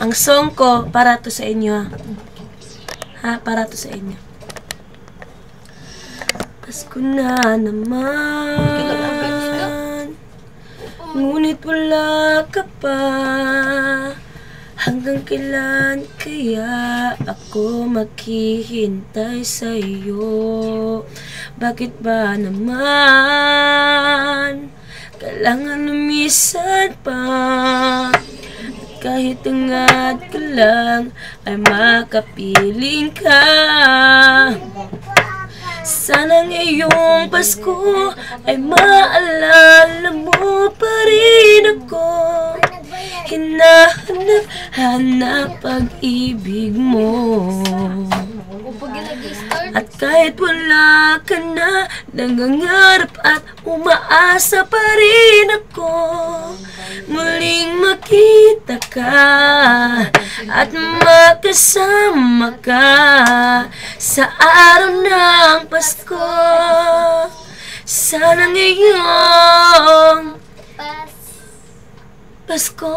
Ang song ko, para to sa inyo, ha? Para to sa inyo. Pasko na naman, ngunit wala ka pa. Hanggang kailan kaya ako maghihintay sa iyo? Bakit ba naman kailangan lumisan pa? Kahit angad ka lang ay makapiling ka. Sana ngayong Pasko ay maalala mo pa rin ako. Hinahanap pag-ibig mo. At kahit wala ka na, nangangarap at umaasa pa rin ako. Muling makita ka at makasama ka sa araw ng Pasko. Sana ngayong Pasko